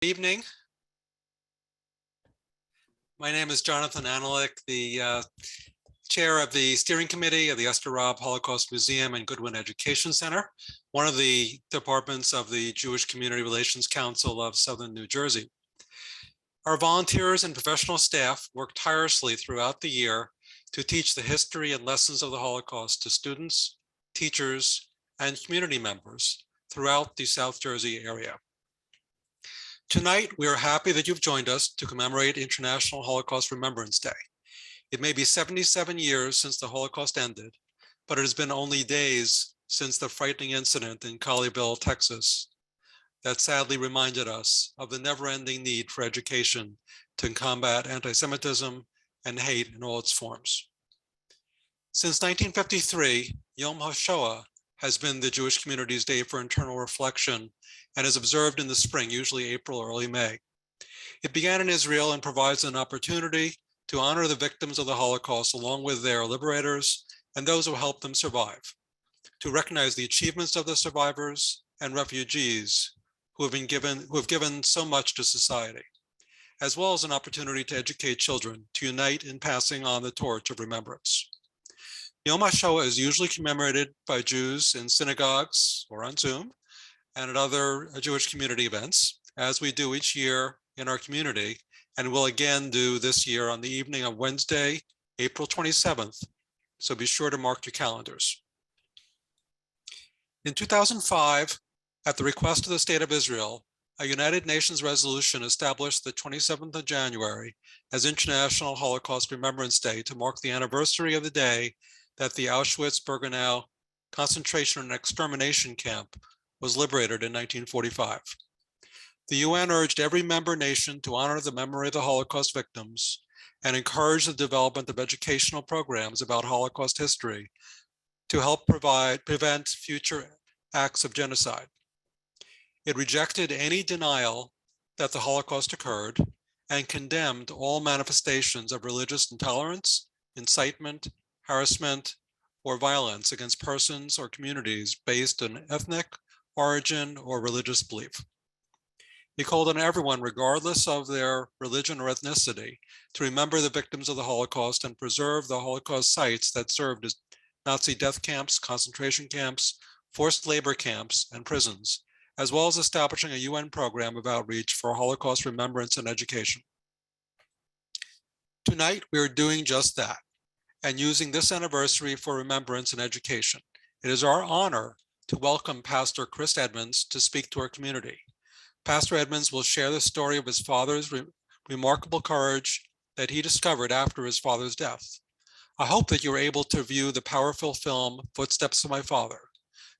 Evening. My name is Jonathan Analik, the chair of the steering committee of the Esther Robb Holocaust Museum and Goodwin Education Center, one of the departments of the Jewish Community Relations Council of Southern New Jersey. Our volunteers and professional staff work tirelessly throughout the year to teach the history and lessons of the Holocaust to students, teachers, and community members throughout the South Jersey area. Tonight, we are happy that you've joined us to commemorate International Holocaust Remembrance Day. It may be 77 years since the Holocaust ended, but it has been only days since the frightening incident in Colleyville, Texas, that sadly reminded us of the never-ending need for education to combat anti-Semitism and hate in all its forms. Since 1953, Yom HaShoah has been the Jewish community's day for internal reflection and is observed in the spring, usually April or early May. It began in Israel and provides an opportunity to honor the victims of the Holocaust along with their liberators and those who helped them survive, to recognize the achievements of the survivors and refugees who have given so much to society, as well as an opportunity to educate children, to unite in passing on the torch of remembrance. Yom HaShoah is usually commemorated by Jews in synagogues or on Zoom and at other Jewish community events, as we do each year in our community, and will again do this year on the evening of Wednesday, April 27th. So be sure to mark your calendars. In 2005, at the request of the State of Israel, a United Nations resolution established the 27th of January as International Holocaust Remembrance Day to mark the anniversary of the day that the Auschwitz-Birkenau concentration and extermination camp was liberated in 1945. The UN urged every member nation to honor the memory of the Holocaust victims and encourage the development of educational programs about Holocaust history to help prevent future acts of genocide. It rejected any denial that the Holocaust occurred and condemned all manifestations of religious intolerance, incitement, harassment, or violence against persons or communities based on ethnic, origin, or religious belief. He called on everyone, regardless of their religion or ethnicity, to remember the victims of the Holocaust and preserve the Holocaust sites that served as Nazi death camps, concentration camps, forced labor camps, and prisons, as well as establishing a UN program of outreach for Holocaust remembrance and education. Tonight, we are doing just that and using this anniversary for remembrance and education. It is our honor to welcome Pastor Chris Edmonds to speak to our community. Pastor Edmonds will share the story of his father's remarkable courage that he discovered after his father's death. I hope that you were able to view the powerful film, Footsteps of My Father.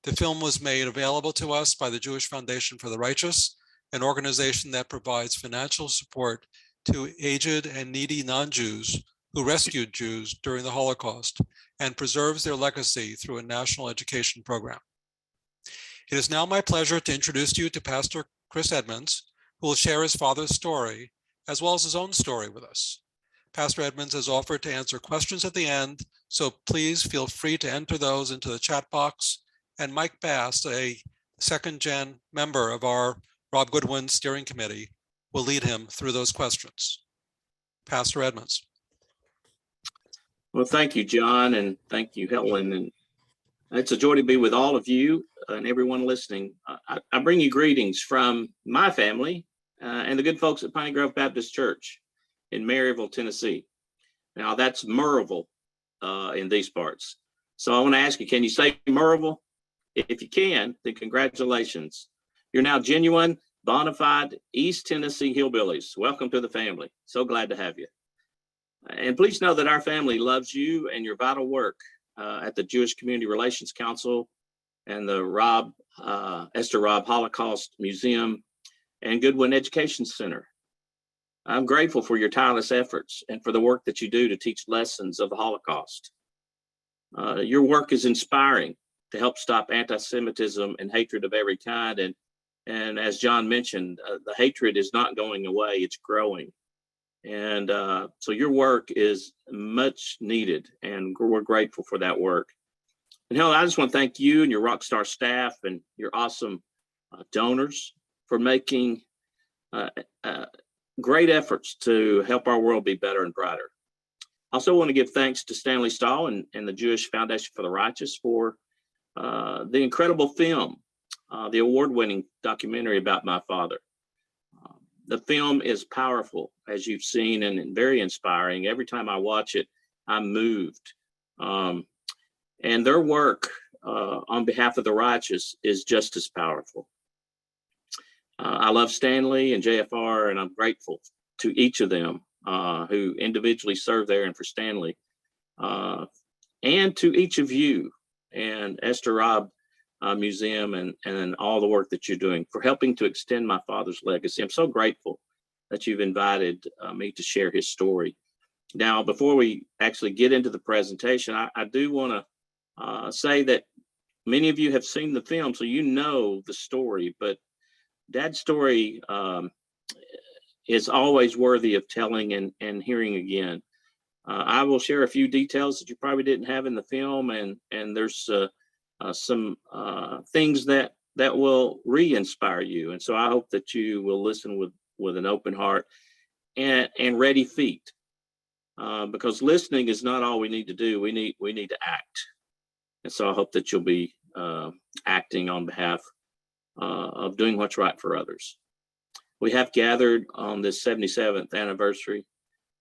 The film was made available to us by the Jewish Foundation for the Righteous, an organization that provides financial support to aged and needy non-Jews who rescued Jews during the Holocaust and preserves their legacy through a national education program. It is now my pleasure to introduce you to Pastor Chris Edmonds, who will share his father's story, as well as his own story with us. Pastor Edmonds has offered to answer questions at the end, so please feel free to enter those into the chat box, and Mike Bass, a second-gen member of our Rob Goodwin Steering Committee, will lead him through those questions. Pastor Edmonds. Well, thank you, John, and thank you, Helen. And it's a joy to be with all of you and everyone listening. I bring you greetings from my family and the good folks at Piney Grove Baptist Church in Maryville, Tennessee. Now, that's Murrayville in these parts. So I want to ask you, can you say Murrayville? If you can, then congratulations. You're now genuine, bona fide East Tennessee hillbillies. Welcome to the family. So glad to have you. And please know that our family loves you and your vital work at the Jewish Community Relations Council and the Esther Robb Holocaust Museum and Goodwin Education Center. I'm grateful for your tireless efforts and for the work that you do to teach lessons of the Holocaust. Your work is inspiring to help stop anti-Semitism and hatred of every kind. And as John mentioned, the hatred is not going away, it's growing. And so your work is much needed, and we're grateful for that work. And Helen, I just want to thank you and your Rockstar staff and your awesome donors for making great efforts to help our world be better and brighter. I also want to give thanks to Stanley Stahl and the Jewish Foundation for the Righteous for the incredible film, the award-winning documentary about my father. The film is powerful, as you've seen, and very inspiring. Every time I watch it, I'm moved. And their work on behalf of the righteous is just as powerful. I love Stanley and JFR, and I'm grateful to each of them who individually serve there, and for Stanley, and to each of you and Esther Robb Museum and all the work that you're doing for helping to extend my father's legacy. I'm so grateful that you've invited me to share his story. Now, before we actually get into the presentation, I do want to say that many of you have seen the film, so you know the story, but Dad's story is always worthy of telling and hearing again. I will share a few details that you probably didn't have in the film, and there's some things that will re-inspire you. And so I hope that you will listen with an open heart and ready feet, because listening is not all we need to do. We need to act. And so I hope that you'll be acting on behalf of doing what's right for others. We have gathered on this 77th anniversary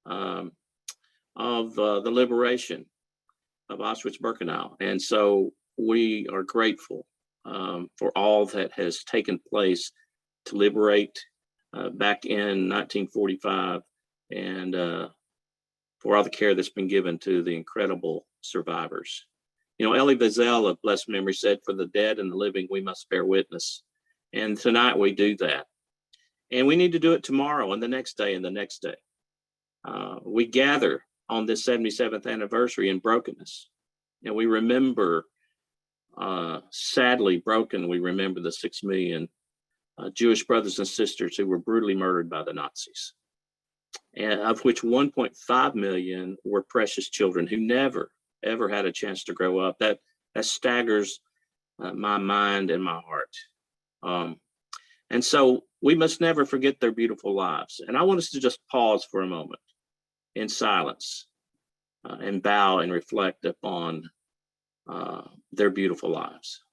of the liberation of Auschwitz-Birkenau. And so we are grateful for all that has taken place to liberate back in 1945, and for all the care that's been given to the incredible survivors. You know, Elie Wiesel of blessed memory said, "For the dead and the living, we must bear witness." And tonight we do that. And we need to do it tomorrow and the next day and the next day. We gather on this 77th anniversary in brokenness. And we remember, sadly broken, we remember the 6 million Jewish brothers and sisters who were brutally murdered by the Nazis, and of which 1.5 million were precious children who never, ever had a chance to grow up. That staggers my mind and my heart. And so we must never forget their beautiful lives. And I want us to just pause for a moment in silence and bow and reflect upon their beautiful lives.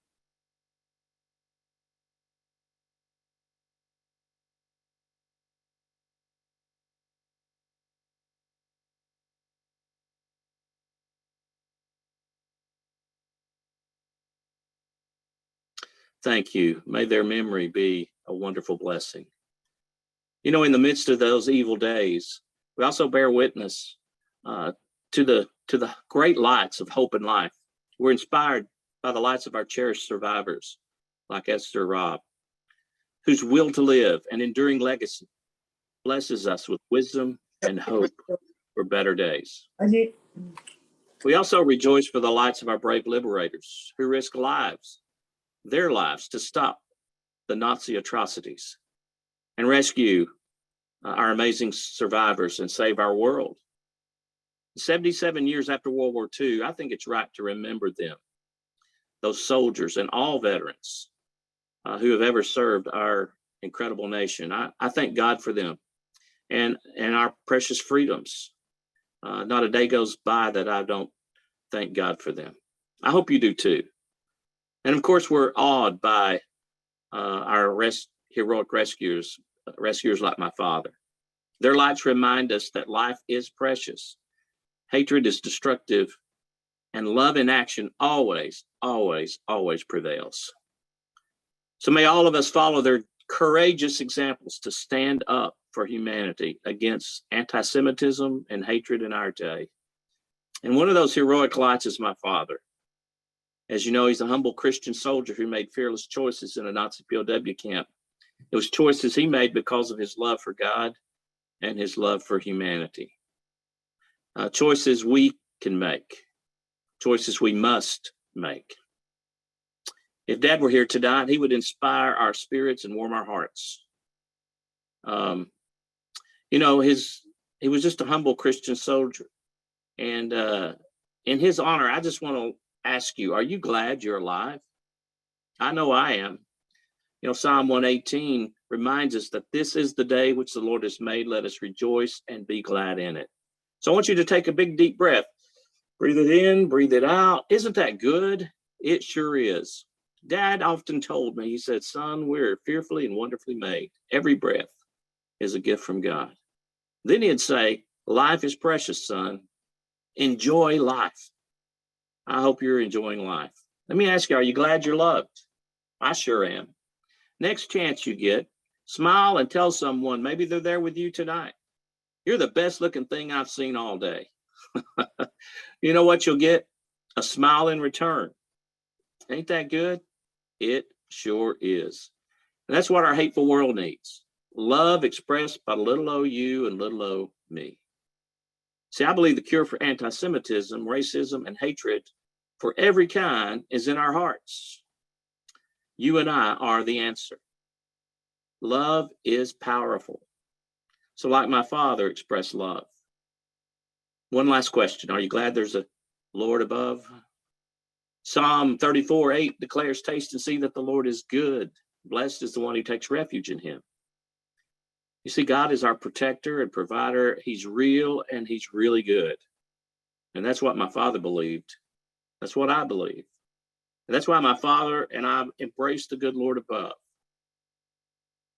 Thank you. May their memory be a wonderful blessing. You know, in the midst of those evil days, we also bear witness to the great lights of hope and life. We're inspired by the lights of our cherished survivors, like Esther Robb, whose will to live and enduring legacy blesses us with wisdom and hope for better days. We also rejoice for the lights of our brave liberators who risk their lives to stop the Nazi atrocities and rescue our amazing survivors and save our world. 77 years after World War II, I think it's right to remember them, those soldiers and all veterans who have ever served our incredible nation. I thank God for them and our precious freedoms. Not a day goes by that I don't thank God for them. I hope you do too. And of course, we're awed by our heroic rescuers like my father. Their lights remind us that life is precious, hatred is destructive, and love in action always, always, always prevails. So may all of us follow their courageous examples to stand up for humanity against anti-Semitism and hatred in our day. And one of those heroic lights is my father. As you know, he's a humble Christian soldier who made fearless choices in a Nazi POW camp. It was choices he made because of his love for God and his love for humanity. Choices we can make, choices we must make. If Dad were here tonight, he would inspire our spirits and warm our hearts. You know, he was just a humble Christian soldier. And in his honor, I just want to ask you, are you glad you're alive? I know I am. You know, Psalm 118 reminds us that this is the day which the Lord has made. Let us rejoice and be glad in it. So I want you to take a big, deep breath. Breathe it in, breathe it out. Isn't that good? It sure is. Dad often told me, he said, son, we're fearfully and wonderfully made. Every breath is a gift from God. Then he'd say, life is precious, son. Enjoy life. I hope you're enjoying life. Let me ask you, are you glad you're loved? I sure am. Next chance you get, smile and tell someone, maybe they're there with you tonight. You're the best looking thing I've seen all day. You know what you'll get? A smile in return. Ain't that good? It sure is. And that's what our hateful world needs. Love expressed by little o you and little o me. See, I believe the cure for anti-Semitism, racism, and hatred for every kind is in our hearts. You and I are the answer. Love is powerful. So like my father expressed love. One last question. Are you glad there's a Lord above? Psalm 34:8 declares, taste and see that the Lord is good. Blessed is the one who takes refuge in him. You see, God is our protector and provider. He's real and he's really good. And that's what my father believed. That's what I believe. And that's why my father and I embrace the good Lord above.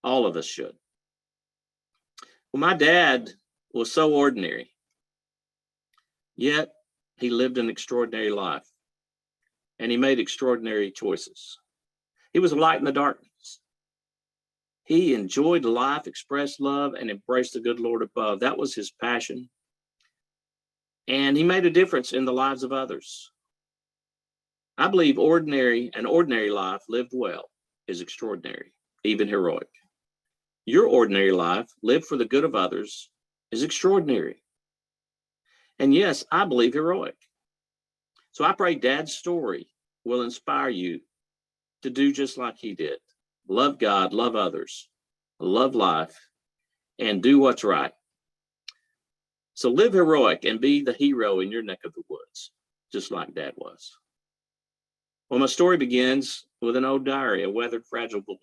All of us should. Well, my dad was so ordinary, yet he lived an extraordinary life and he made extraordinary choices. He was a light in the darkness. He enjoyed life, expressed love, and embraced the good Lord above. That was his passion. And he made a difference in the lives of others. I believe an ordinary life lived well is extraordinary, even heroic. Your ordinary life lived for the good of others is extraordinary. And yes, I believe heroic. So I pray Dad's story will inspire you to do just like he did. Love God, love others, love life, and do what's right. So live heroic and be the hero in your neck of the woods, just like Dad was. Well, my story begins with an old diary, a weathered, fragile book.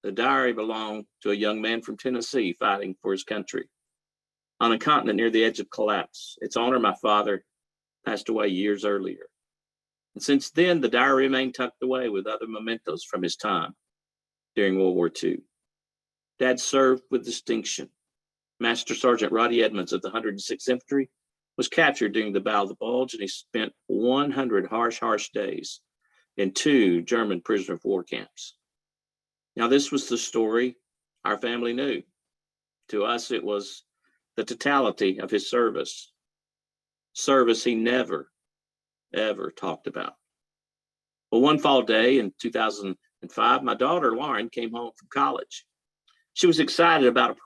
The diary belonged to a young man from Tennessee fighting for his country on a continent near the edge of collapse. Its owner, my father, passed away years earlier. And since then, the diary remained tucked away with other mementos from his time during World War II. Dad served with distinction. Master Sergeant Roddie Edmonds of the 106th Infantry was captured during the Battle of the Bulge, and he spent 100 harsh days in 2 German prisoner of war camps. Now, this was the story our family knew. To us, it was the totality of his service he never, ever talked about. Well, one fall day in 2005, my daughter, Lauren, came home from college. She was excited about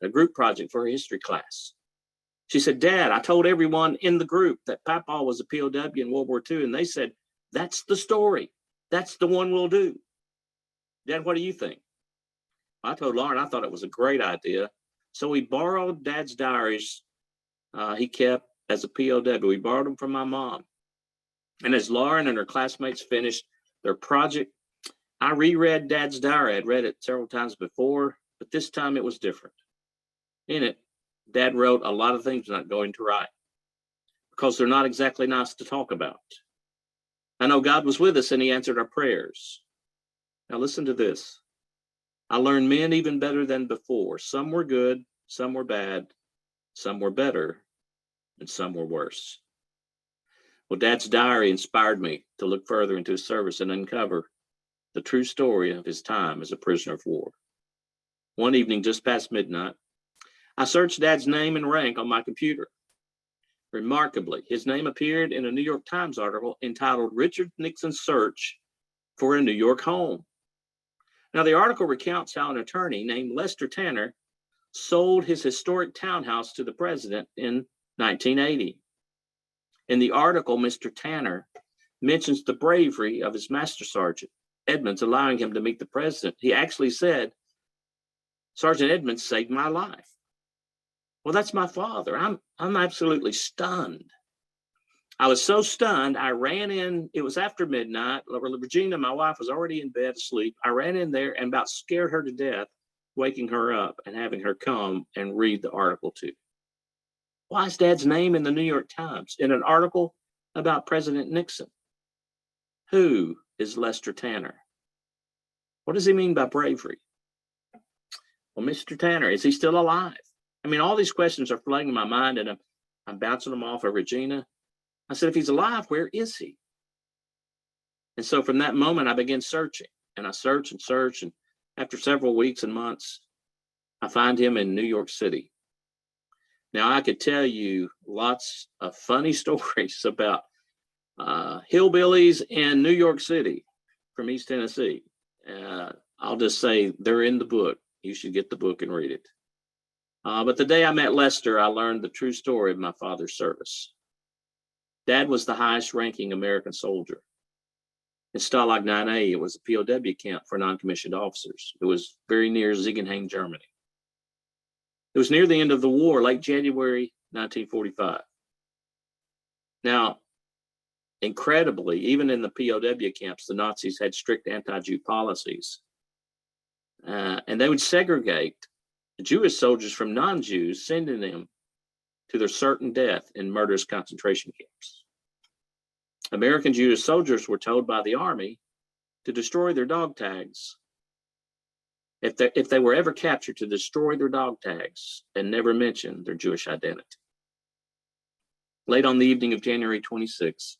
a group project for her history class. She said, Dad, I told everyone in the group that Papa was a POW in World War II, and they said, that's the story. That's the one we'll do. Dad, what do you think? I told Lauren I thought it was a great idea. So we borrowed Dad's diaries he kept as a POW. We borrowed them from my mom. And as Lauren and her classmates finished their project, I reread Dad's diary. I'd read it several times before, but this time it was different. In it, Dad wrote a lot of things I'm not going to write because they're not exactly nice to talk about. I know God was with us and he answered our prayers. Now listen to this. I learned men even better than before. Some were good, some were bad, some were better, and some were worse. Well, Dad's diary inspired me to look further into his service and uncover the true story of his time as a prisoner of war. One evening, just past midnight, I searched Dad's name and rank on my computer. Remarkably, his name appeared in a New York Times article entitled Richard Nixon's Search for a New York Home. Now, the article recounts how an attorney named Lester Tanner sold his historic townhouse to the president in 1980. In the article, Mr. Tanner mentions the bravery of his Master Sergeant Edmonds, allowing him to meet the president. He actually said, Sergeant Edmonds saved my life. Well, that's my father. I'm absolutely stunned. I was so stunned, I ran in. It was after midnight. Regina, my wife, was already in bed asleep. I ran in there and about scared her to death, waking her up and having her come and read the article too. Why is Dad's name in the New York Times in an article about President Nixon? Who is Lester Tanner? What does he mean by bravery? Well, Mr. Tanner, is he still alive? I mean, all these questions are flooding in my mind, and I'm bouncing them off of Regina. I said, if he's alive, where is he? And so from that moment, I began searching, and I search and search. And after several weeks and months, I find him in New York City. Now, I could tell you lots of funny stories about hillbillies in New York City from East Tennessee. I'll just say they're in the book. You should get the book and read it. But the day I met Lester, I learned the true story of my father's service. Dad was the highest ranking American soldier. In Stalag 9A, it was a POW camp for non-commissioned officers. It was very near Ziegenhain, Germany. It was near the end of the war, late January 1945. Now, incredibly, even in the POW camps, the Nazis had strict anti-Jew policies. And they would segregate Jewish soldiers from non-Jews, sending them to their certain death in murderous concentration camps. American Jewish soldiers were told by the army to destroy their dog tags. If they were ever captured, to destroy their dog tags and never mention their Jewish identity. Late on the evening of January 26,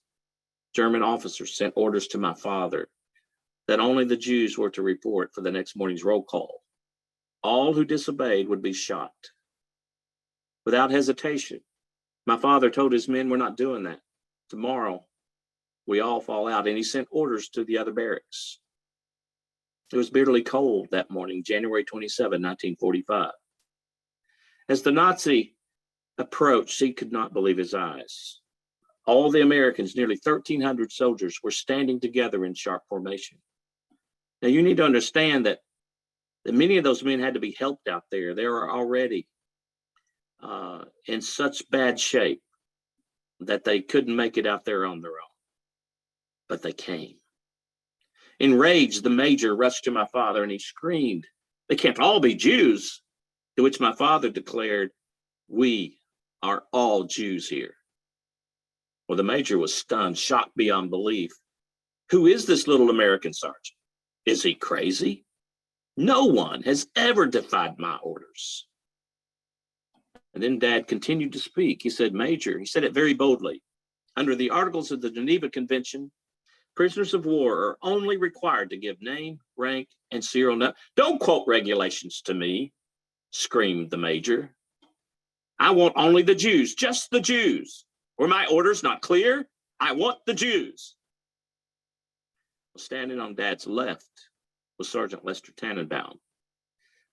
German officers sent orders to my father that only the Jews were to report for the next morning's roll call. All who disobeyed would be shot. Without hesitation, my father told his men, we're not doing that. Tomorrow, we all fall out. And he sent orders to the other barracks. It was bitterly cold that morning, January 27, 1945. As the Nazi approached, he could not believe his eyes. All the Americans, nearly 1,300 soldiers, were standing together in sharp formation. Now, you need to understand that many of those men had to be helped out there. They were already in such bad shape that they couldn't make it out there on their own. But they came. Enraged, the major rushed to my father and he screamed, they can't all be Jews. To which my father declared, we are all Jews here. Well, the major was stunned, shocked beyond belief. Who is this little American sergeant? Is he crazy? No one has ever defied my orders. And then Dad continued to speak. He said, Major, he said it very boldly. Under the Articles of the Geneva Convention, prisoners of war are only required to give name, rank, and serial number. Don't quote regulations to me, screamed the major. I want only the Jews, just the Jews. Were my orders not clear? I want the Jews. Standing on Dad's left was Sergeant Lester Tannenbaum,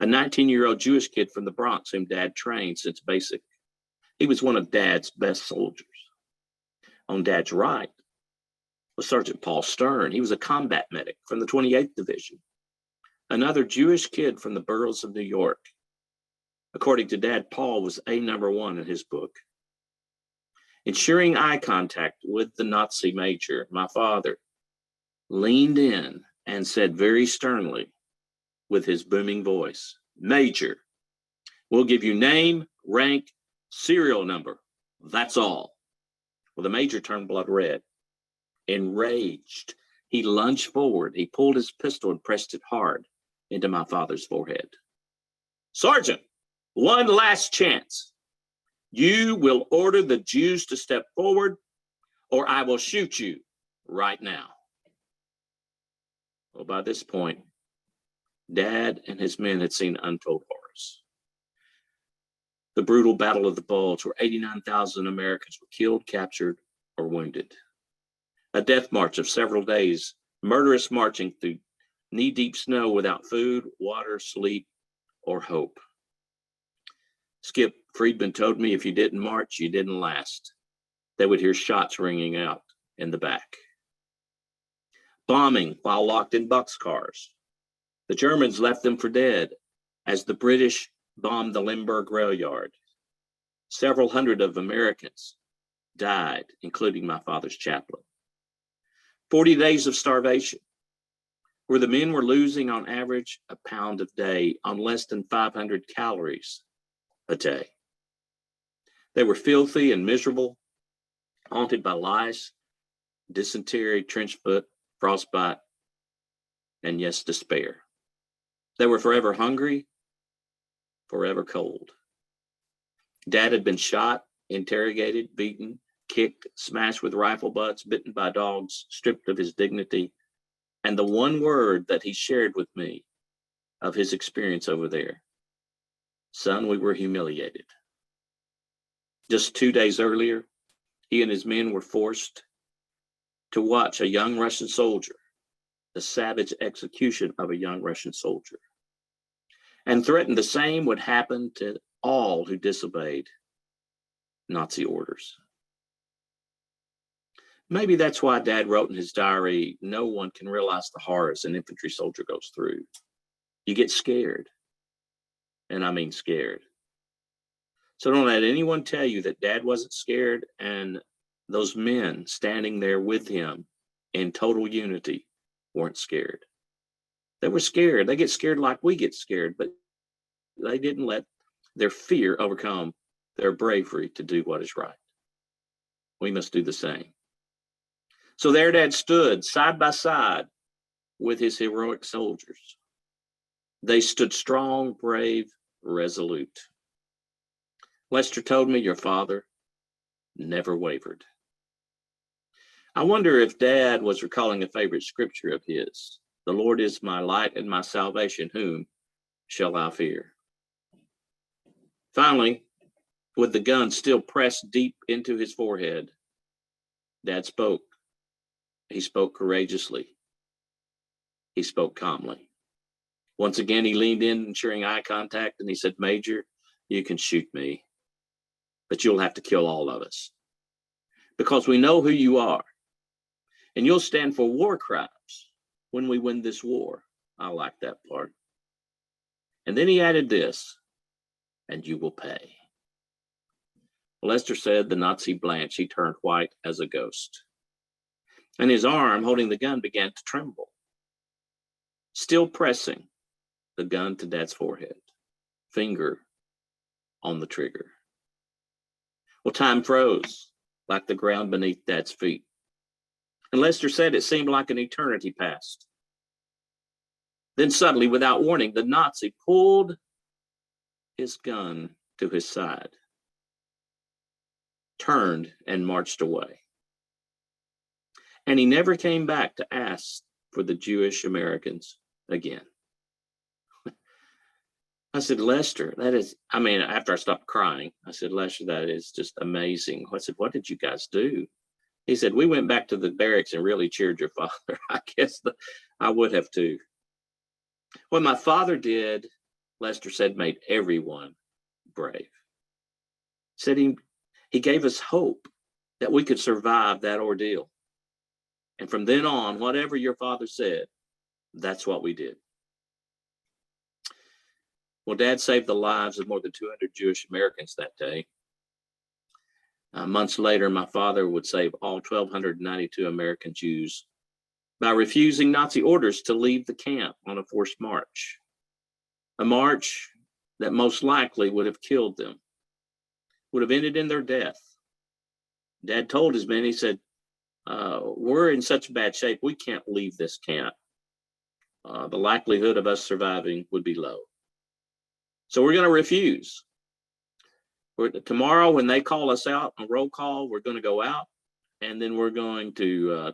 a 19-year-old Jewish kid from the Bronx whom Dad trained since basic. He was one of Dad's best soldiers. On Dad's right was Sergeant Paul Stern. He was a combat medic from the 28th Division, another Jewish kid from the boroughs of New York. According to Dad, Paul was #1 in his book. Ensuring eye contact with the Nazi major, my father leaned in and said very sternly with his booming voice, Major, we'll give you name, rank, serial number. That's all. Well, the major turned blood red. Enraged, he lunged forward. He pulled his pistol and pressed it hard into my father's forehead. Sergeant, one last chance. You will order the Jews to step forward or I will shoot you right now. Well, by this point, Dad and his men had seen untold horrors. The brutal Battle of the Bulge, where 89,000 Americans were killed, captured, or wounded. A death march of several days, murderous marching through knee-deep snow without food, water, sleep, or hope. Skip Friedman told me if you didn't march, you didn't last. They would hear shots ringing out in the back. Bombing while locked in boxcars. The Germans left them for dead as the British bombed the Limburg rail yard. Several hundred of Americans died, including my father's chaplain. 40 days of starvation, where the men were losing on average a pound a day on less than 500 calories a day. They were filthy and miserable, haunted by lice, dysentery, trench foot, frostbite, and yes, despair. They were forever hungry, forever cold. Dad had been shot, interrogated, beaten, kicked, smashed with rifle butts, bitten by dogs, stripped of his dignity. And the one word that he shared with me of his experience over there, son, we were humiliated. Just 2 days earlier, he and his men were forced to watch a young Russian soldier, the savage execution of a young Russian soldier, and threatened the same would happen to all who disobeyed Nazi orders. Maybe that's why Dad wrote in his diary, no one can realize the horrors an infantry soldier goes through. You get scared, and I mean scared. So don't let anyone tell you that Dad wasn't scared, and those men standing there with him in total unity weren't scared. They were scared. They get scared like we get scared, but they didn't let their fear overcome their bravery to do what is right. We must do the same. So there Dad stood side by side with his heroic soldiers. They stood strong, brave, resolute. Lester told me your father never wavered. I wonder if Dad was recalling a favorite scripture of his. The Lord is my light and my salvation. Whom shall I fear? Finally, with the gun still pressed deep into his forehead, Dad spoke. He spoke courageously. He spoke calmly. Once again, he leaned in, ensuring eye contact, and he said, Major, you can shoot me, but you'll have to kill all of us, because we know who you are, and you'll stand for war crimes when we win this war. I like that part. And then he added this, and you will pay. Lester said the Nazi blanched. He turned white as a ghost, and his arm holding the gun began to tremble, still pressing the gun to Dad's forehead, finger on the trigger. Well, time froze like the ground beneath Dad's feet. And Lester said it seemed like an eternity passed. Then suddenly, without warning, the Nazi pulled his gun to his side, turned and marched away. And he never came back to ask for the Jewish Americans again. I said, Lester, after I stopped crying, I said, Lester, that is just amazing. I said, what did you guys do? He said, we went back to the barracks and really cheered your father. I guess I would have too. What my father did, Lester said, made everyone brave. Said he gave us hope that we could survive that ordeal. And from then on, whatever your father said, that's what we did. Well, Dad saved the lives of more than 200 Jewish Americans that day. Months later, my father would save all 1,292 American Jews by refusing Nazi orders to leave the camp on a forced march. A march that most likely would have killed them, would have ended in their death. Dad told his men, he said, we're in such bad shape, we can't leave this camp. The likelihood of us surviving would be low. So we're going to refuse. Tomorrow, when they call us out on roll call, we're going to go out, and then we're going to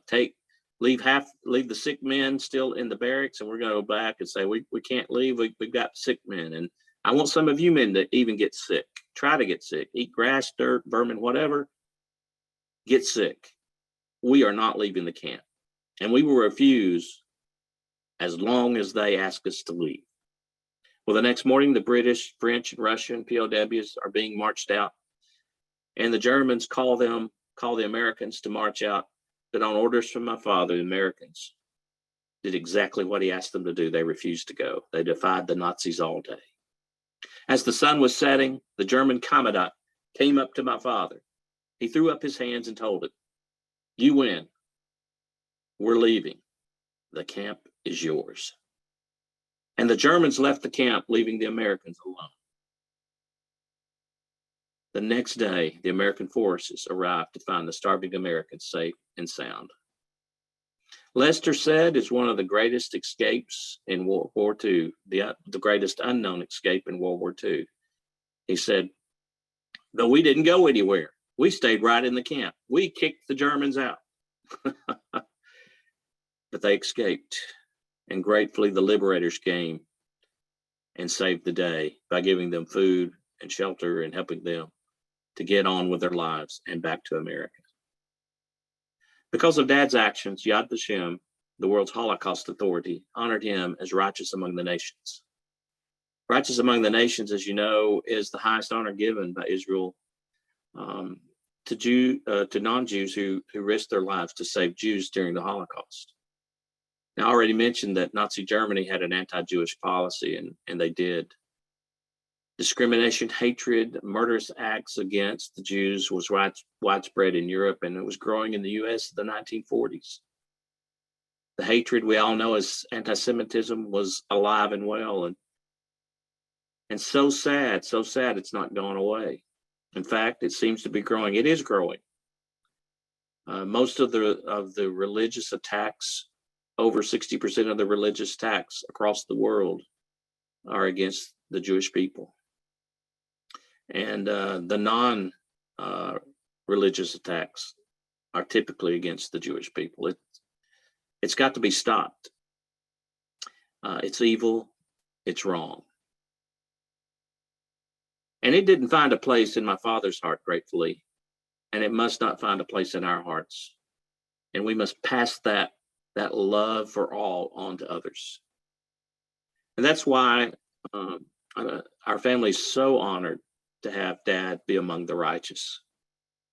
leave the sick men still in the barracks, and we're going to go back and say, we can't leave. We've got sick men. And I want some of you men to even get sick. Try to get sick. Eat grass, dirt, vermin, whatever. Get sick. We are not leaving the camp. And we will refuse as long as they ask us to leave. Well, the next morning, the British, French, and Russian POWs are being marched out, and the Germans call the Americans to march out. But on orders from my father, the Americans did exactly what he asked them to do. They refused to go. They defied the Nazis all day. As the sun was setting, the German commandant came up to my father. He threw up his hands and told it, "You win. We're leaving. The camp is yours." And the Germans left the camp, leaving the Americans alone. The next day, the American forces arrived to find the starving Americans safe and sound. Lester said it's one of the greatest escapes in World War II, the greatest unknown escape in World War II. He said, "Though we didn't go anywhere, we stayed right in the camp. We kicked the Germans out." But they escaped, and gratefully the liberators came and saved the day by giving them food and shelter and helping them to get on with their lives and back to America. Because of Dad's actions, Yad Vashem, the world's Holocaust authority, honored him as righteous among the nations. Righteous among the nations, as you know, is the highest honor given by Israel to non-Jews who risked their lives to save Jews during the Holocaust. Now, I already mentioned that Nazi Germany had an anti-Jewish policy, and they did. Discrimination, hatred, murderous acts against the Jews was widespread in Europe, and it was growing in the U.S. in the 1940s. The hatred we all know as anti-Semitism was alive and well, and so sad it's not gone away. In fact, it seems to be growing. It is growing. Most of the religious attacks, over 60% of the religious attacks across the world, are against the Jewish people. And the non-religious attacks are typically against the Jewish people. It's got to be stopped. It's evil. It's wrong. And it didn't find a place in my father's heart, gratefully, and it must not find a place in our hearts. And we must pass that love for all on to others. And that's why our family is so honored to have Dad be among the righteous.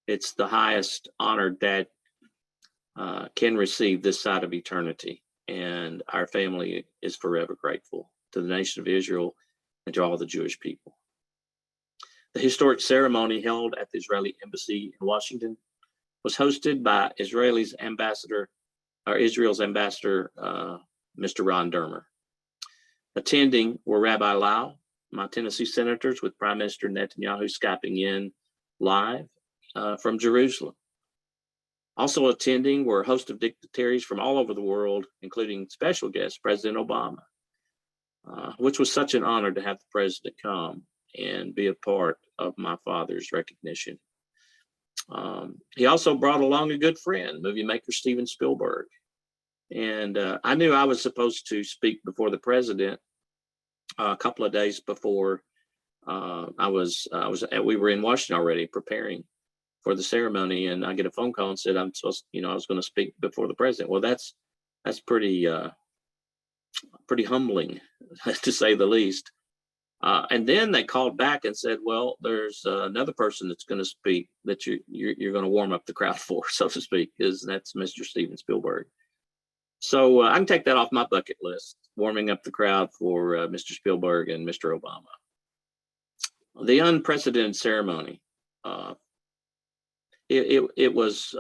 It's the highest honor Dad can receive this side of eternity. And our family is forever grateful to the nation of Israel and to all the Jewish people. The historic ceremony held at the Israeli embassy in Washington was hosted by Israel's ambassador, Mr. Ron Dermer. Attending were Rabbi Lau, my Tennessee senators, with Prime Minister Netanyahu Skyping in live from Jerusalem. Also attending were a host of dignitaries from all over the world, including special guest President Obama, which was such an honor to have the president come and be a part of my father's recognition. He also brought along a good friend, movie maker Steven Spielberg. And I knew I was supposed to speak before the president a couple of days before we were in Washington already preparing for the ceremony, and I get a phone call and said I was going to speak before the president. Well, that's pretty humbling, to say the least. And then they called back and said, well, there's another person that's going to speak that you're going to warm up the crowd for, so to speak, that's Mr. Steven Spielberg. So I can take that off my bucket list, warming up the crowd for Mr. Spielberg and Mr. Obama. The unprecedented ceremony, it was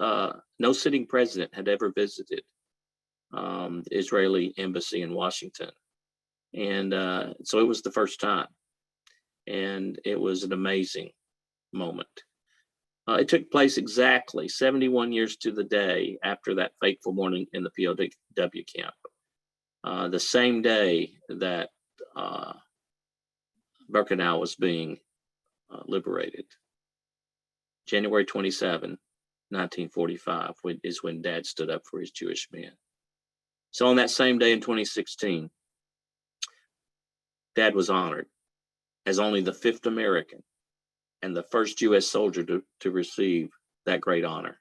no sitting president had ever visited the Israeli embassy in Washington. And so it was the first time, and it was an amazing moment. It took place exactly 71 years to the day after that fateful morning in the POW camp, the same day that Birkenau was being liberated. January 27, 1945 is when Dad stood up for his Jewish men. So on that same day in 2016, Dad was honored as only the 5th American and the first U.S. soldier to receive that great honor.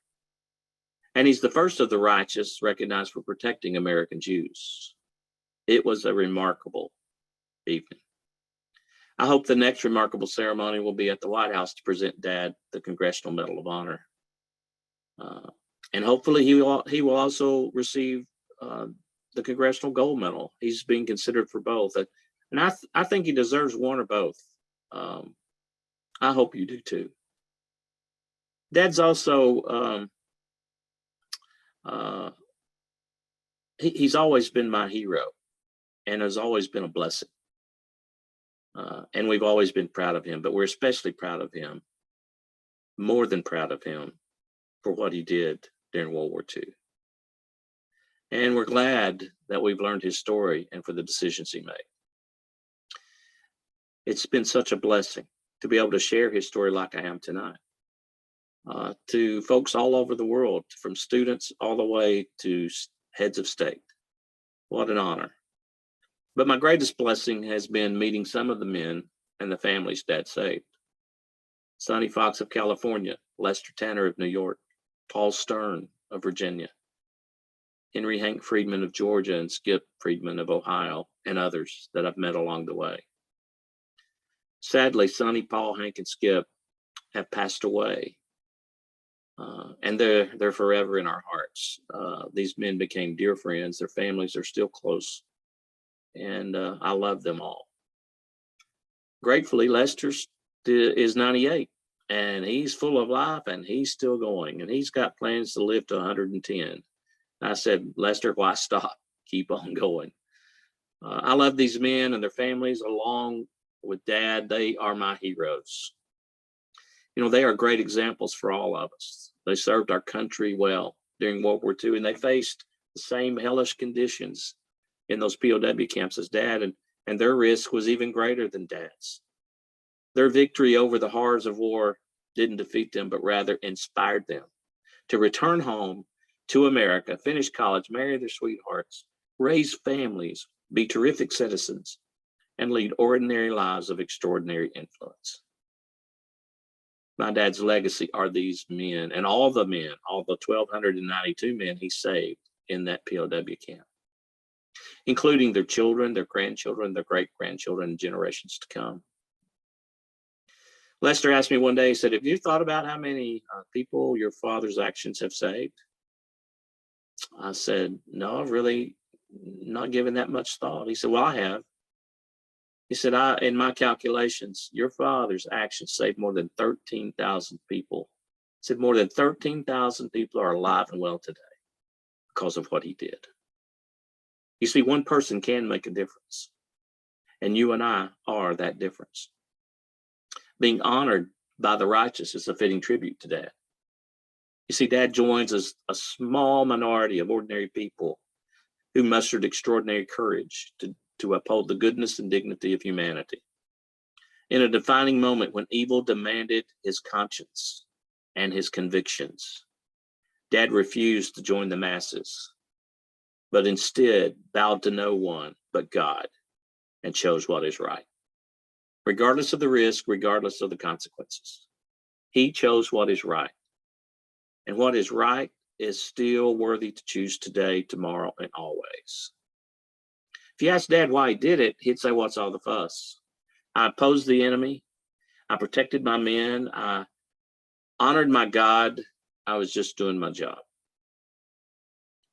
And he's the first of the righteous recognized for protecting American Jews. It was a remarkable evening. I hope the next remarkable ceremony will be at the White House to present Dad the Congressional Medal of Honor. And hopefully he will also receive the Congressional Gold Medal. He's being considered for both. And I think he deserves one or both. I hope you do too. Dad's also, he's always been my hero and has always been a blessing. And we've always been proud of him, but we're especially proud of him, more than proud of him, for what he did during World War II. And we're glad that we've learned his story and for the decisions he made. It's been such a blessing to be able to share his story like I am tonight, to folks all over the world, from students all the way to heads of state. What an honor. But my greatest blessing has been meeting some of the men and the families Dad saved. Sonny Fox of California, Lester Tanner of New York, Paul Stern of Virginia, Henry Hank Friedman of Georgia, and Skip Friedman of Ohio, and others that I've met along the way. Sadly, Sonny, Paul, Hank, and Skip have passed away, and they're forever in our hearts. These men became dear friends. Their families are still close, and I love them all. Gratefully, Lester is 98, and he's full of life, and he's still going, and he's got plans to live to 110. I said, Lester, why stop? Keep on going. I love these men and their families along with Dad. They are my heroes. You know, they are great examples for all of us. They served our country well during World War II, and they faced the same hellish conditions in those POW camps as Dad, and their risk was even greater than Dad's. Their victory over the horrors of war didn't defeat them, but rather inspired them to return home to America, finish college, marry their sweethearts, raise families, be terrific citizens, and lead ordinary lives of extraordinary influence. My dad's legacy are these men, and all the 1,292 men he saved in that POW camp, including their children, their grandchildren, their great-grandchildren, and generations to come. Lester asked me one day, he said, have you thought about how many people your father's actions have saved? I said, no, I've really not given that much thought. He said, well, I have. He said, in my calculations, your father's actions saved more than 13,000 people. He said, more than 13,000 people are alive and well today because of what he did. You see, one person can make a difference, and you and I are that difference. Being honored by the righteous is a fitting tribute to Dad. You see, Dad joins as a small minority of ordinary people who mustered extraordinary courage to uphold the goodness and dignity of humanity. In a defining moment when evil demanded his conscience and his convictions, Dad refused to join the masses, but instead bowed to no one but God and chose what is right. Regardless of the risk, regardless of the consequences, he chose what is right. And what is right is still worthy to choose today, tomorrow, and always. If you ask Dad why he did it, he'd say, what's all the fuss? I opposed the enemy. I protected my men. I honored my God. I was just doing my job.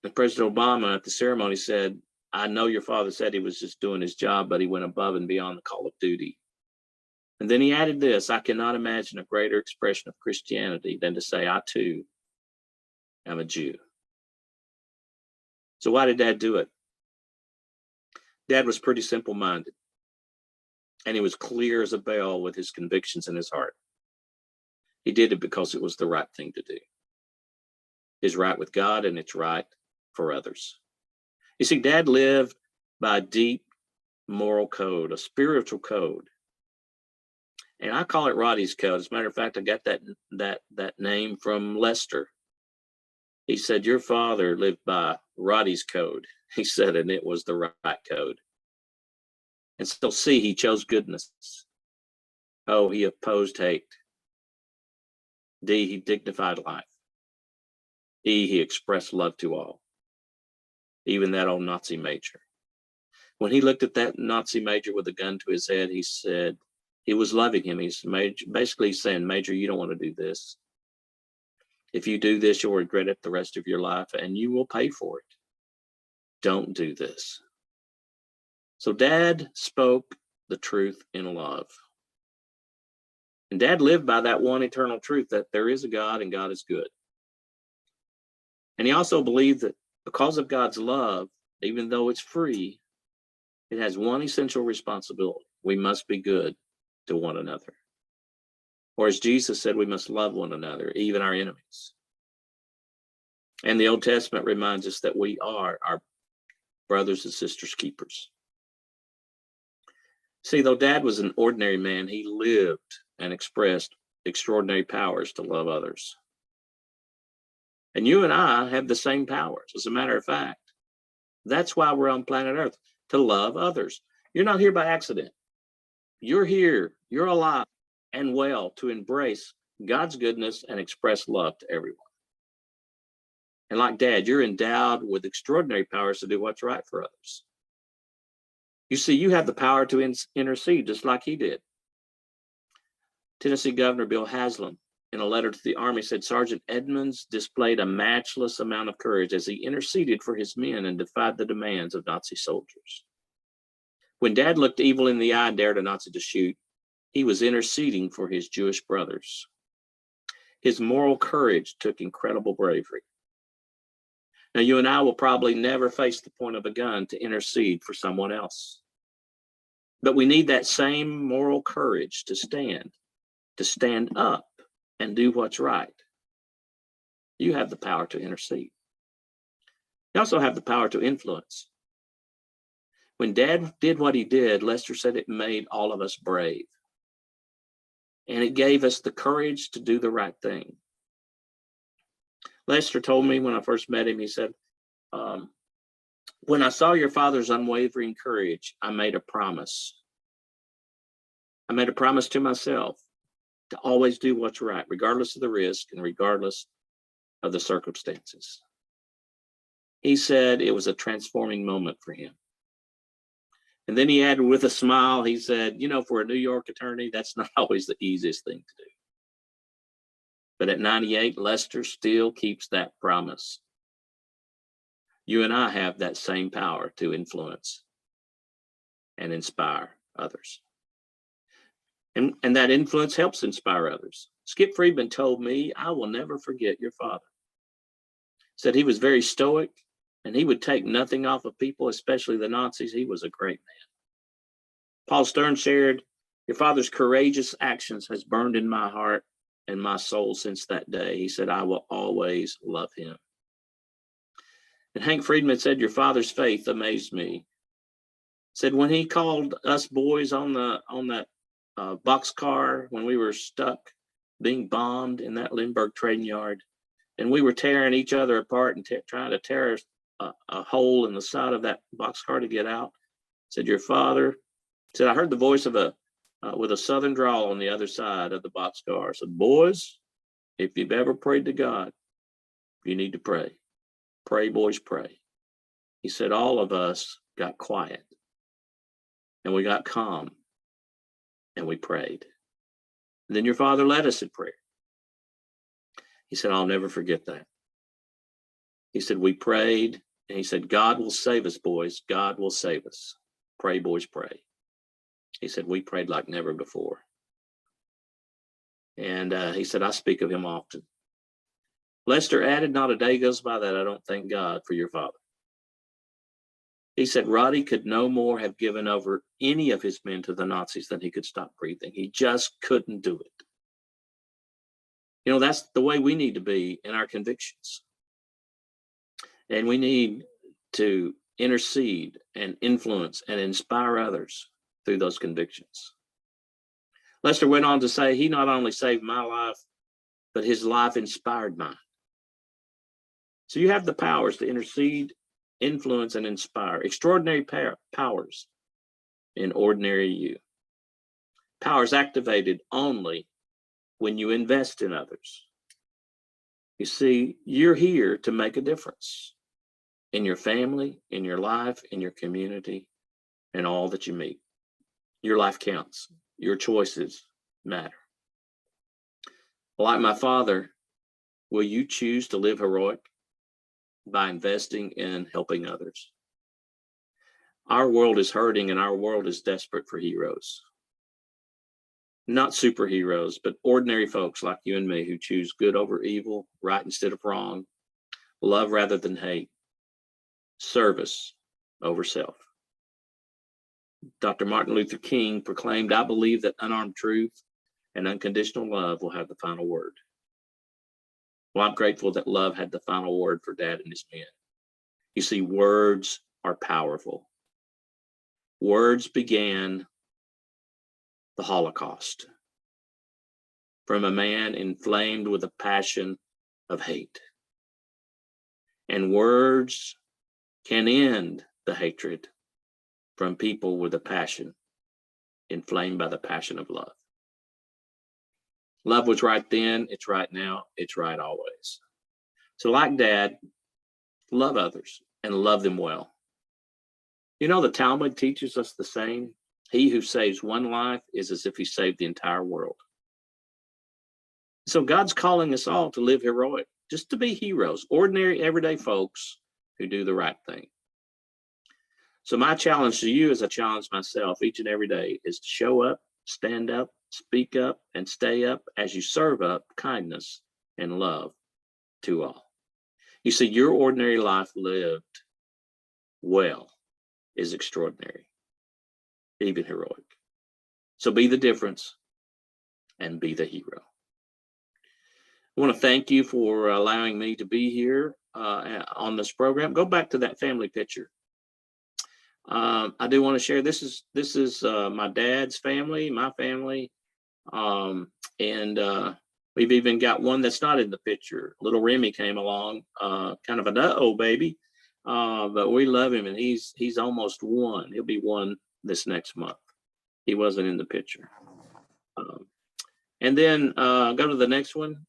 And President Obama at the ceremony said, I know your father said he was just doing his job, but he went above and beyond the call of duty. And then he added this, I cannot imagine a greater expression of Christianity than to say, I too am a Jew. So why did Dad do it? Dad was pretty simple-minded, and he was clear as a bell with his convictions in his heart. He did it because it was the right thing to do. It's right with God, and it's right for others. You see, Dad lived by a deep moral code, a spiritual code. And I call it Roddie's code. As a matter of fact, I got that name from Lester. He said, your father lived by Roddie's code. He said, and it was the right code. And so C, he chose goodness. O, he opposed hate. D, he dignified life. E, he expressed love to all. Even that old Nazi major. When he looked at that Nazi major with a gun to his head, he said, he was loving him. He's basically saying, Major, you don't want to do this. If you do this, you'll regret it the rest of your life, and you will pay for it. Don't do this. So Dad spoke the truth in love. And Dad lived by that one eternal truth that there is a God and God is good. And he also believed that because of God's love, even though it's free, it has one essential responsibility. We must be good to one another. Or as Jesus said, we must love one another, even our enemies. And the Old Testament reminds us that we are our brothers and sisters' keepers. See, though Dad was an ordinary man, he lived and expressed extraordinary powers to love others. And you and I have the same powers. As a matter of fact, that's why we're on planet Earth, to love others. You're not here by accident. You're here, you're alive and well to embrace God's goodness and express love to everyone. And like Dad, you're endowed with extraordinary powers to do what's right for others. You see, you have the power to intercede just like he did. Tennessee Governor Bill Haslam, in a letter to the Army, said Sergeant Edmonds displayed a matchless amount of courage as he interceded for his men and defied the demands of Nazi soldiers. When Dad looked evil in the eye and dared a Nazi to shoot, he was interceding for his Jewish brothers. His moral courage took incredible bravery. Now, you and I will probably never face the point of a gun to intercede for someone else. But we need that same moral courage to stand up and do what's right. You have the power to intercede. You also have the power to influence. When Dad did what he did, Lester said it made all of us brave. And it gave us the courage to do the right thing. Lester told me when I first met him, he said, when I saw your father's unwavering courage, I made a promise. I made a promise to myself to always do what's right, regardless of the risk and regardless of the circumstances. He said it was a transforming moment for him. And then he added with a smile, he said, you know, for a New York attorney, that's not always the easiest thing to do. But at 98, Lester still keeps that promise. You and I have that same power to influence and inspire others. And that influence helps inspire others. Skip Friedman told me, I will never forget your father. Said he was very stoic and he would take nothing off of people, especially the Nazis. He was a great man. Paul Stern shared, your father's courageous actions has burned in my heart and my soul since that day. He said, I will always love him. And Hank Friedman said, your father's faith amazed me. Said when he called us boys on that boxcar when we were stuck being bombed in that Lindbergh trading yard, and we were tearing each other apart and trying to tear a hole in the side of that boxcar to get out. Said your father said, I heard the voice of with a southern drawl on the other side of the boxcar. Said, boys, if you've ever prayed to God, you need to pray. Pray, boys, pray. He said all of us got quiet and we got calm and we prayed. And then your father led us in prayer. He said, I'll never forget that. He said, we prayed and he said, God will save us, boys. God will save us. Pray, boys, pray. He said, we prayed like never before. And he said, I speak of him often. Lester added, not a day goes by that I don't thank God for your father. He said, Roddie could no more have given over any of his men to the Nazis than he could stop breathing. He just couldn't do it. You know, that's the way we need to be in our convictions. And we need to intercede and influence and inspire others through those convictions. Lester went on to say, he not only saved my life, but his life inspired mine. So you have the powers to intercede, influence, and inspire. Extraordinary powers in ordinary you. Powers activated only when you invest in others. You see, you're here to make a difference in your family, in your life, in your community, and all that you meet. Your life counts. Your choices matter. Like my father, will you choose to live heroic by investing in helping others? Our world is hurting and our world is desperate for heroes. not superheroes, but ordinary folks like you and me who choose good over evil, right instead of wrong, love rather than hate, service over self. Dr. Martin Luther King proclaimed, "I believe that unarmed truth and unconditional love will have the final word." Well, I'm grateful that love had the final word for Dad and his men. You see, words are powerful. Words began the Holocaust from a man inflamed with a passion of hate. And words can end the hatred from people with a passion inflamed by the passion of love. Love was right then, it's right now, it's right always. So like Dad, love others and love them well. You know, the Talmud teaches us the same. He who saves one life is as if he saved the entire world. So God's calling us all to live heroic, just to be heroes, ordinary, everyday folks who do the right thing. So my challenge to you, as I challenge myself each and every day, is to show up, stand up, speak up, and stay up as you serve up kindness and love to all. You see, your ordinary life lived well is extraordinary, even heroic. So be the difference and be the hero. I want to thank you for allowing me to be here on this program. Go back to that family picture. I do want to share, this is my dad's family, my family, and we've even got one that's not in the picture. Little Remy came along, kind of an uh-oh baby, but we love him, and he's almost one. He'll be one this next month. He wasn't in the picture. And then go to the next one.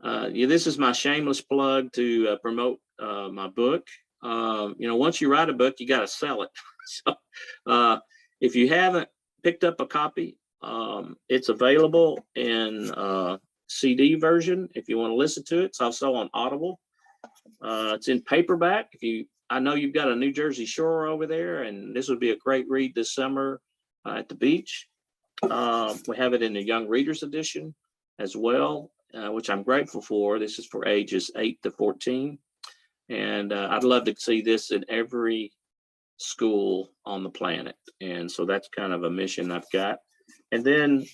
This is my shameless plug to promote my book. Once you write a book, you got to sell it. So if you haven't picked up a copy, it's available in CD version. If you want to listen to it, it's also on Audible. It's in paperback. I know you've got a New Jersey shore over there, and this would be a great read this summer at the beach. We have it in the Young Readers Edition as well, which I'm grateful for. This is for ages 8 to 14. And I'd love to see this in every school on the planet. And so that's kind of a mission I've got. And then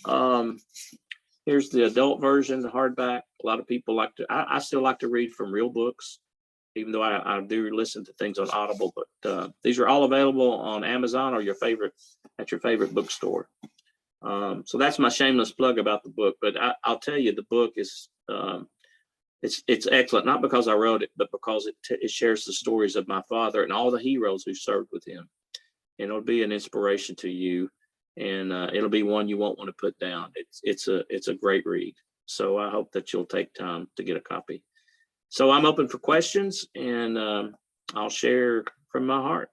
here's the adult version, the hardback. A lot of people I still like to read from real books, even though I do listen to things on Audible. But these are all available on Amazon or at your favorite bookstore. So that's my shameless plug about the book. But I'll tell you, the book is it's excellent, not because I wrote it, but because it shares the stories of my father and all the heroes who served with him. And it'll be an inspiration to you, and it'll be one you won't want to put down. It's a great read. So I hope that you'll take time to get a copy. So I'm open for questions, and I'll share from my heart.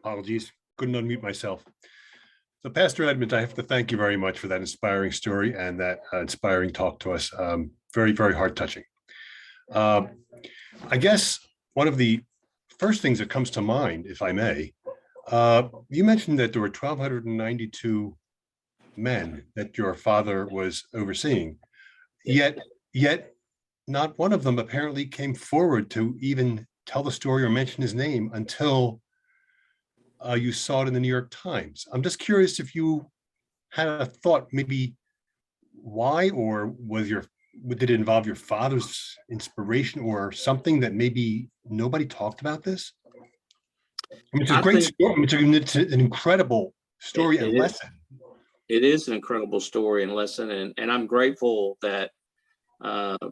Apologies, couldn't unmute myself. So Pastor Edmonds, I have to thank you very much for that inspiring story and that inspiring talk to us. Very, very heart touching. I guess one of the first things that comes to mind, if I may, you mentioned that there were 1,292 men that your father was overseeing, yet not one of them apparently came forward to even tell the story or mention his name until you saw it in the New York Times. I'm just curious if you had a thought, maybe why, or did it involve your father's inspiration or something that maybe nobody talked about this? I mean, it's a great story. It's an incredible story and lesson. It is an incredible story and lesson, and I'm grateful that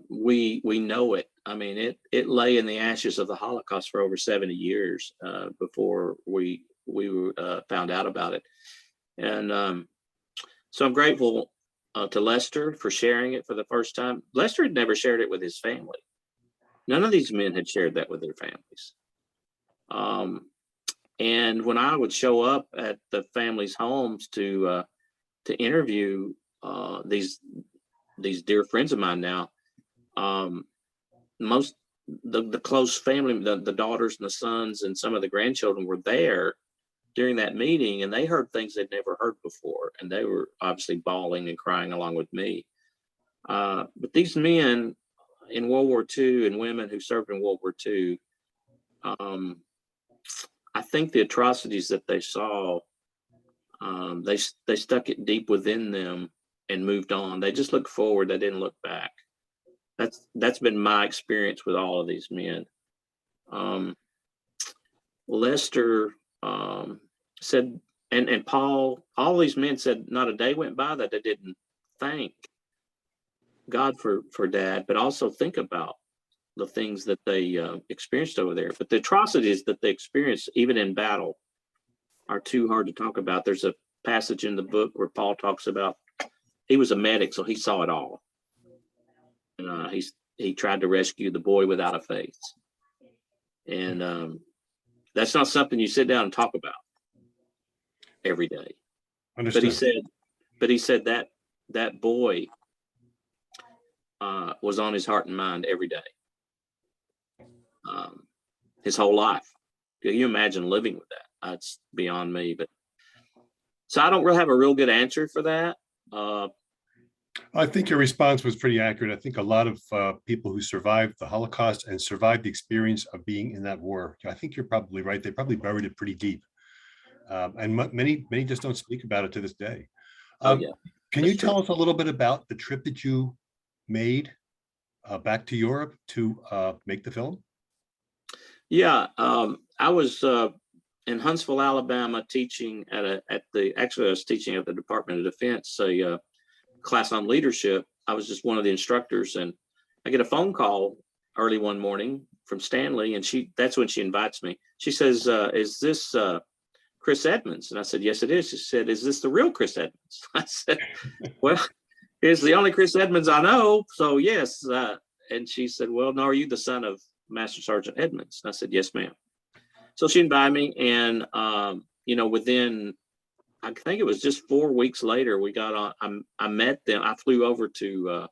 we know it. I mean, it lay in the ashes of the Holocaust for over 70 years before we found out about it. And so I'm grateful to Lester for sharing it for the first time. Lester had never shared it with his family. None of these men had shared that with their families. And when I would show up at the families' homes to interview these these dear friends of mine now. Most the close family, the daughters and the sons and some of the grandchildren were there during that meeting, and they heard things they'd never heard before, and they were obviously bawling and crying along with me. But these men in World War II and women who served in World War II, I think the atrocities that they saw, they stuck it deep within them and moved on. They just looked forward. They didn't look back. That's been my experience with all of these men. Lester said, and Paul, all these men said, not a day went by that they didn't thank God for Dad, but also think about the things that they experienced over there. But the atrocities that they experienced, even in battle, are too hard to talk about. There's a passage in the book where Paul talks about, he was a medic, so he saw it all. And he tried to rescue the boy without a face. And that's not something you sit down and talk about every day. Understood. But he said that boy was on his heart and mind every day, his whole life. Can you imagine living with that? That's beyond me. But so I don't really have a real good answer for that. I think your response was pretty accurate. I think a lot of people who survived the Holocaust and survived the experience of being in that war, I think you're probably right. They probably buried it pretty deep. And many just don't speak about it to this day. Yeah. Can you tell us a little bit about the trip that you made back to Europe to make the film? Yeah, I was in Huntsville, Alabama, teaching I was teaching at the Department of Defense, a class on leadership. I was just one of the instructors, and I get a phone call early one morning from Stanley, and that's when she invites me. She says, "Is this Chris Edmonds?" And I said, "Yes, it is." She said, "Is this the real Chris Edmonds?" I said, "Well, it's the only Chris Edmonds I know, so yes." And she said, "Well, no, are you the son of Master Sergeant Edmonds?" And I said, "Yes, ma'am." So she invited me, and within, I think it was just 4 weeks later, we got on. I met them. I flew over to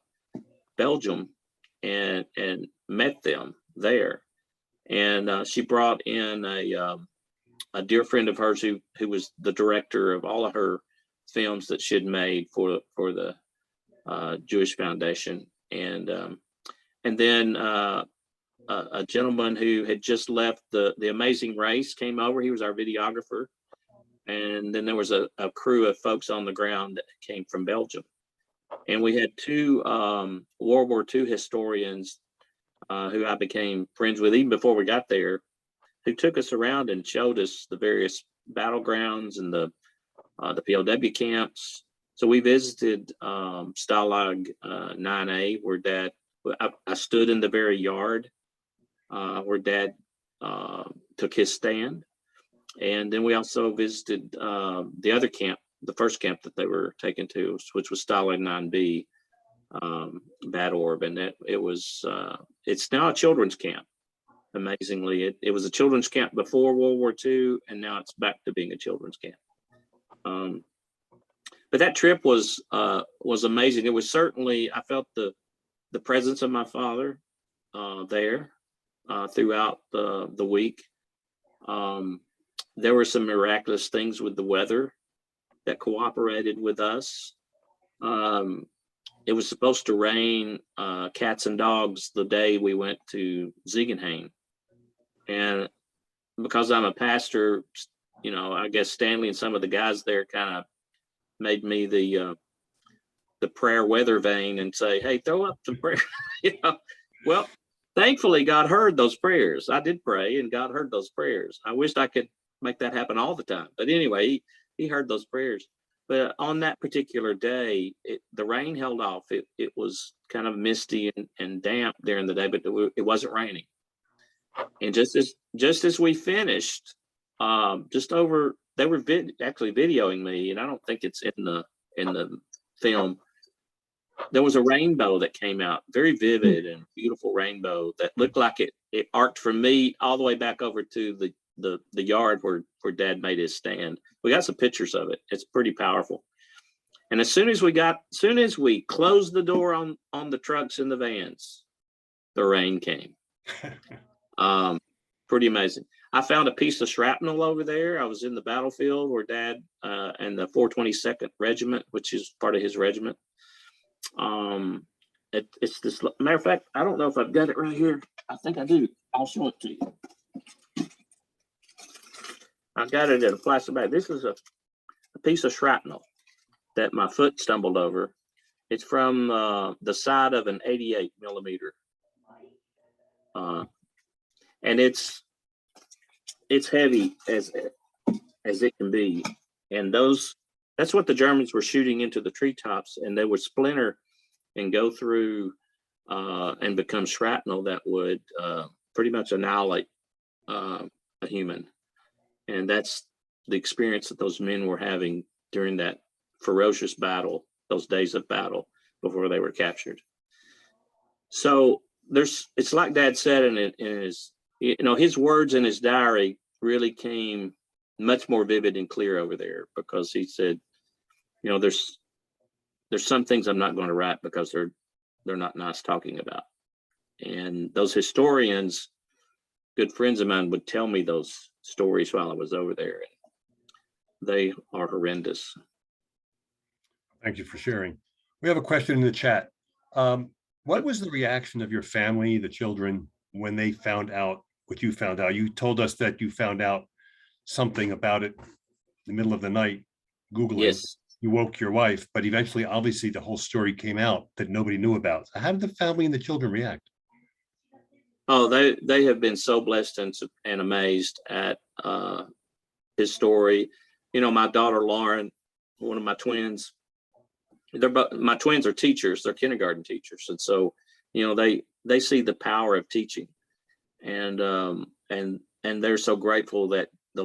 Belgium and met them there, and she brought in a dear friend of hers who was the director of all of her films that she had made for the Jewish Foundation, and then a gentleman who had just left the Amazing Race came over. He was our videographer. And then there was a crew of folks on the ground that came from Belgium. And we had two World War II historians who I became friends with even before we got there, who took us around and showed us the various battlegrounds and the POW camps. So we visited Stalag 9A, where Dad, I stood in the very yard where Dad took his stand. And then we also visited the other camp, the first camp that they were taken to, which was Stalag 9B, Bad Orb. And it's now a children's camp. Amazingly, it was a children's camp before World War II, and now it's back to being a children's camp. But that trip was amazing. It was certainly, I felt the presence of my father there throughout the week. There were some miraculous things with the weather that cooperated with us. It was supposed to rain cats and dogs the day we went to Ziegenhain. And because I'm a pastor, I guess Stanley and some of the guys there kind of made me the prayer weather vane and say, "Hey, throw up some prayer." Well, thankfully God heard those prayers. I did pray and God heard those prayers. I wished I could make that happen all the time. But anyway, he heard those prayers. But on that particular day, the rain held off. It was kind of misty and damp during the day, but it wasn't raining. And just as we finished, they were actually videoing me, and I don't think it's in the film. There was a rainbow that came out, very vivid and beautiful rainbow that looked like it arced from me all the way back over to the yard where Dad made his stand. We got some pictures of it. It's pretty powerful. And as soon as we closed the door on the trucks and the vans, the rain came. Pretty amazing. I found a piece of shrapnel over there. I was in the battlefield where Dad and the 422nd Regiment, which is part of his regiment. It's this, matter of fact, I don't know if I've got it right here. I think I do. I'll show it to you. I got it in a plastic bag. This is a piece of shrapnel that my foot stumbled over. It's from the side of an 88 millimeter. And it's heavy as it can be. And that's what the Germans were shooting into the treetops, and they would splinter and go through and become shrapnel that would pretty much annihilate a human. And that's the experience that those men were having during that ferocious battle, those days of battle before they were captured. So it's like Dad said in his, his words in his diary really came much more vivid and clear over there, because he said, there's some things I'm not going to write because they're not nice talking about. And those historians, good friends of mine, would tell me those stories while I was over there. They are horrendous. Thank you for sharing. We have a question in the chat. What was the reaction of your family, the children, when they found out what you found out? You told us that you found out something about it in the middle of the night, Googling. Yes. You woke your wife, but eventually, obviously, the whole story came out that nobody knew about. So how did the family and the children react? Oh, they have been so blessed and amazed at his story. My daughter Lauren, one of my twins, my twins are teachers. They're kindergarten teachers, and so they see the power of teaching, and they're so grateful that the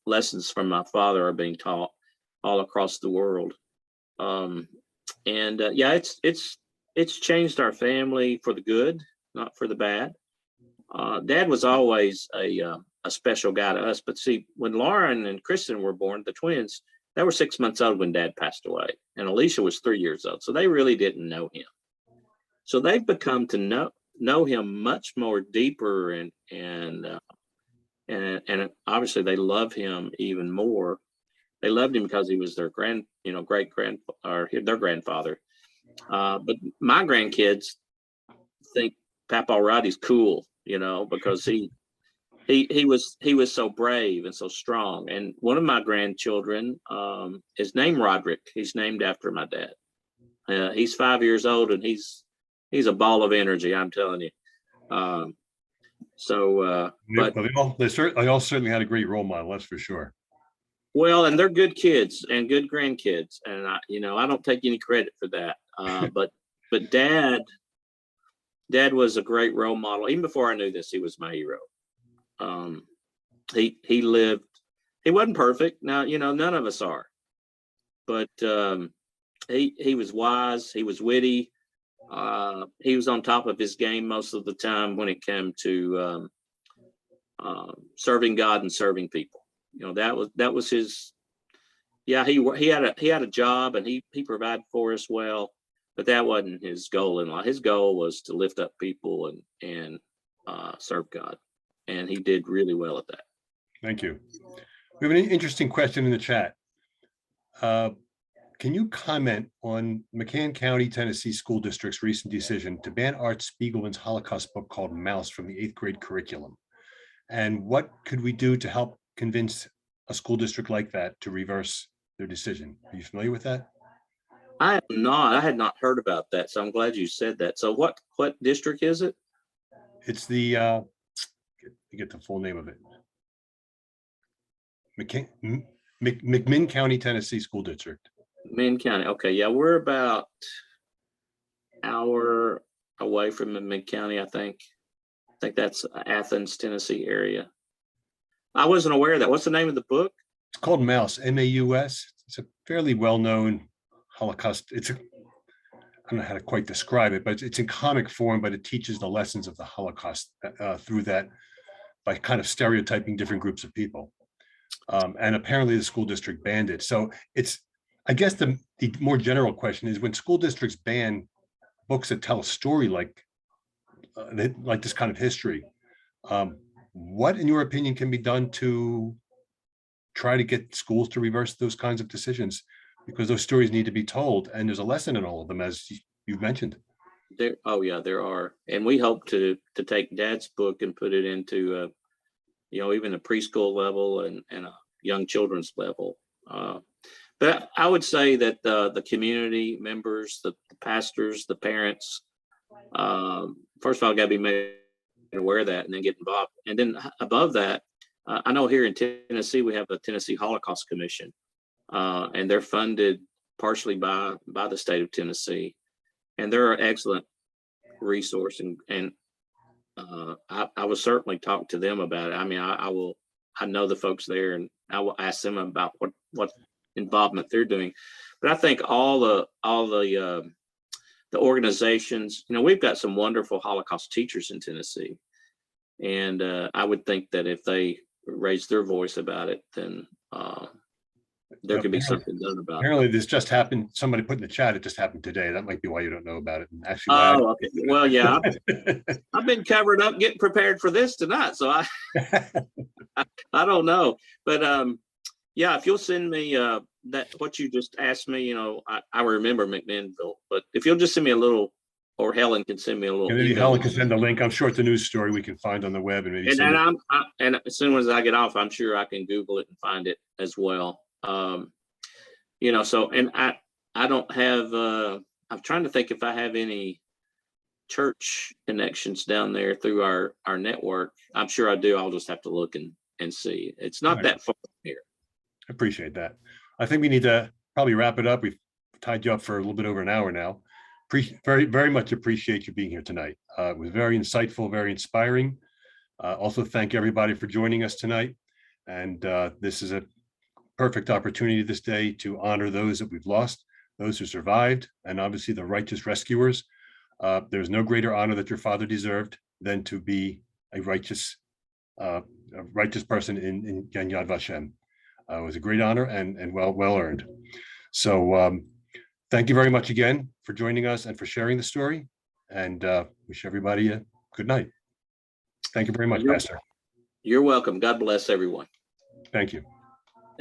lessons from my father are being taught all across the world. Yeah, it's changed our family for the good, not for the bad. Dad was always a special guy to us, but see, when Lauren and Kristen were born, the twins, they were 6 months old when Dad passed away, and Alicia was 3 years old. So they really didn't know him. So they've become to know him much more deeper, and obviously they love him even more. They loved him because he was their their grandfather. But my grandkids think Papa Roddie's cool, because he was so brave and so strong. And one of my grandchildren is named Roderick. He's named after my dad. He's 5 years old, and he's a ball of energy, I'm telling you. But they all certainly had a great role model, that's for sure. Well, and they're good kids and good grandkids, and I don't take any credit for that. But Dad was a great role model. Even before I knew this, he was my hero. He lived. He wasn't perfect. Now, none of us are. But he was wise. He was witty. He was on top of his game most of the time when it came to serving God and serving people. That was his. Yeah, he had a job, and he provided for us well, but that wasn't his goal in life. His goal was to lift up people and serve God, and he did really well at that. Thank you. We have an interesting question in the chat. Can you comment on McCann County, Tennessee School District's recent decision to ban Art Spiegelman's Holocaust book called Mouse from the 8th grade curriculum? And what could we do to help convince a school district like that to reverse their decision? Are you familiar with that? I am not. I had not heard about that, so I'm glad you said that. So what district is it? It's the get the full name of it. McMinn County, Tennessee School District. McMinn County. Okay, yeah, we're about an hour away from McMinn County, I think. I think that's Athens, Tennessee area. I wasn't aware of that. What's the name of the book? It's called Mouse, M-A-U-S. It's a fairly well-known Holocaust. I don't know how to quite describe it, but it's in comic form, but it teaches the lessons of the Holocaust through that by kind of stereotyping different groups of people. And apparently the school district banned it. So I guess the more general question is, when school districts ban books that tell a story like this kind of history, what, in your opinion, can be done to try to get schools to reverse those kinds of decisions? Because those stories need to be told, and there's a lesson in all of them, as you've mentioned. Oh yeah, there are, and we hope to take Dad's book and put it into even a preschool level and a young children's level. But I would say that the community members, the pastors, the parents, first of all, got to be made aware of that and then get involved. And then above that, I know here in Tennessee, we have the Tennessee Holocaust Commission, and they're funded partially by the state of Tennessee. And they're an excellent resource. And I will certainly talk to them about it. I mean, I know the folks there, and I will ask them about what involvement they're doing. But I think all the organizations, we've got some wonderful Holocaust teachers in Tennessee. And I would think that if they raise their voice about it, then there could be something done about it. Apparently this just happened. Somebody put in the chat, it just happened today. That might be why you don't know about it. And actually, okay. Well, yeah, I've been covered up getting prepared for this tonight. So I don't know. But yeah, if you'll send me that what you just asked me, I remember McMinnville, but if you'll just send me a little, or Helen can send me a little. And maybe Helen can send the link. I'm sure it's a news story we can find on the web, and maybe. And as soon as I get off, I'm sure I can Google it and find it as well. So, and I don't have. I'm trying to think if I have any church connections down there through our network. I'm sure I do. I'll just have to look and see. It's not that far from here. I appreciate that. I think we need to probably wrap it up. We've tied you up for a little bit over an hour now. Very, very much appreciate you being here tonight. It was very insightful, very inspiring. Also, thank everybody for joining us tonight. And this is a perfect opportunity this day to honor those that we've lost, those who survived, and obviously the righteous rescuers. There's no greater honor that your father deserved than to be a righteous person in Yad Vashem. It was a great honor and well earned. So thank you very much again for joining us and for sharing the story, and wish everybody a good night. Thank you very much, Pastor. You're welcome. God bless everyone. Thank you.